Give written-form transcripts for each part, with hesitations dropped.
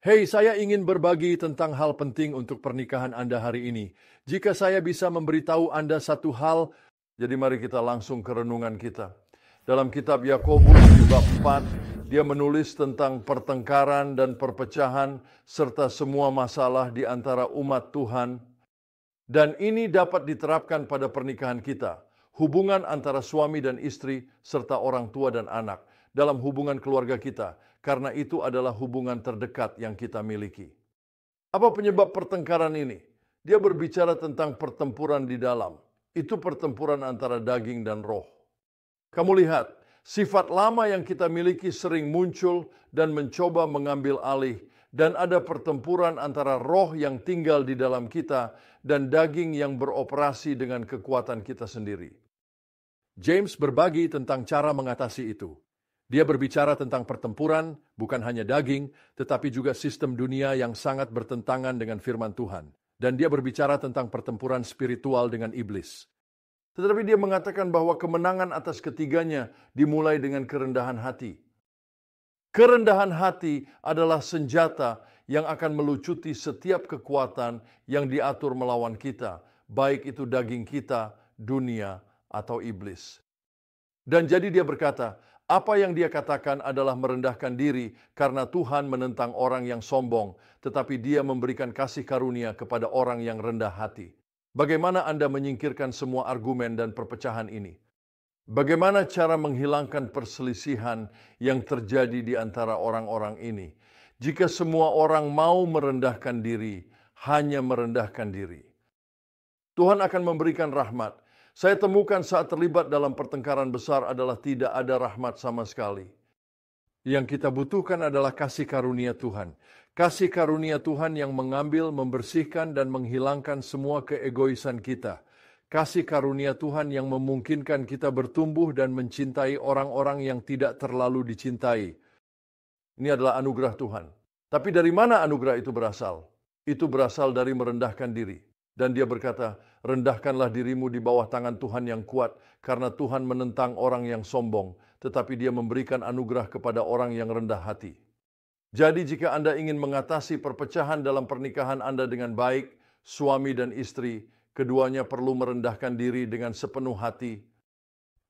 Hei, saya ingin berbagi tentang hal penting untuk pernikahan Anda hari ini. Jika saya bisa memberitahu Anda satu hal, jadi mari kita langsung ke renungan kita. Dalam kitab Yakobus di bab 4, dia menulis tentang pertengkaran dan perpecahan serta semua masalah di antara umat Tuhan. Dan ini dapat diterapkan pada pernikahan kita, hubungan antara suami dan istri serta orang tua dan anak, dalam hubungan keluarga kita, karena itu adalah hubungan terdekat yang kita miliki. Apa penyebab pertengkaran ini? Dia berbicara tentang pertempuran di dalam. Itu pertempuran antara daging dan roh. Kamu lihat, sifat lama yang kita miliki sering muncul dan mencoba mengambil alih, dan ada pertempuran antara roh yang tinggal di dalam kita dan daging yang beroperasi dengan kekuatan kita sendiri. James berbagi tentang cara mengatasi itu. Dia berbicara tentang pertempuran, bukan hanya daging, tetapi juga sistem dunia yang sangat bertentangan dengan firman Tuhan. Dan dia berbicara tentang pertempuran spiritual dengan iblis. Tetapi dia mengatakan bahwa kemenangan atas ketiganya dimulai dengan kerendahan hati. Kerendahan hati adalah senjata yang akan melucuti setiap kekuatan yang diatur melawan kita, baik itu daging kita, dunia, atau iblis. Dan jadi dia berkata, apa yang dia katakan adalah merendahkan diri karena Tuhan menentang orang yang sombong, tetapi dia memberikan kasih karunia kepada orang yang rendah hati. Bagaimana Anda menyingkirkan semua argumen dan perpecahan ini? Bagaimana cara menghilangkan perselisihan yang terjadi di antara orang-orang ini? Jika semua orang mau merendahkan diri, hanya merendahkan diri. Tuhan akan memberikan rahmat. Saya temukan saat terlibat dalam pertengkaran besar adalah tidak ada rahmat sama sekali. Yang kita butuhkan adalah kasih karunia Tuhan. Kasih karunia Tuhan yang mengambil, membersihkan, dan menghilangkan semua keegoisan kita. Kasih karunia Tuhan yang memungkinkan kita bertumbuh dan mencintai orang-orang yang tidak terlalu dicintai. Ini adalah anugerah Tuhan. Tapi dari mana anugerah itu berasal? Itu berasal dari merendahkan diri. Dan dia berkata, rendahkanlah dirimu di bawah tangan Tuhan yang kuat, karena Tuhan menentang orang yang sombong, tetapi dia memberikan anugerah kepada orang yang rendah hati. Jadi jika Anda ingin mengatasi perpecahan dalam pernikahan Anda dengan baik, suami dan istri, keduanya perlu merendahkan diri dengan sepenuh hati.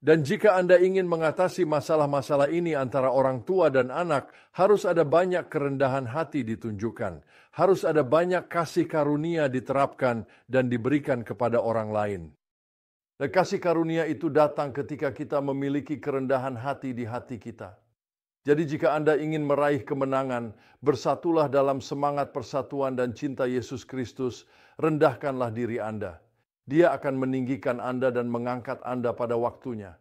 Dan jika Anda ingin mengatasi masalah-masalah ini antara orang tua dan anak, harus ada banyak kerendahan hati ditunjukkan. Harus ada banyak kasih karunia diterapkan dan diberikan kepada orang lain. Dan kasih karunia itu datang ketika kita memiliki kerendahan hati di hati kita. Jadi jika Anda ingin meraih kemenangan, bersatulah dalam semangat persatuan dan cinta Yesus Kristus, rendahkanlah diri Anda. Dia akan meninggikan Anda dan mengangkat Anda pada waktunya.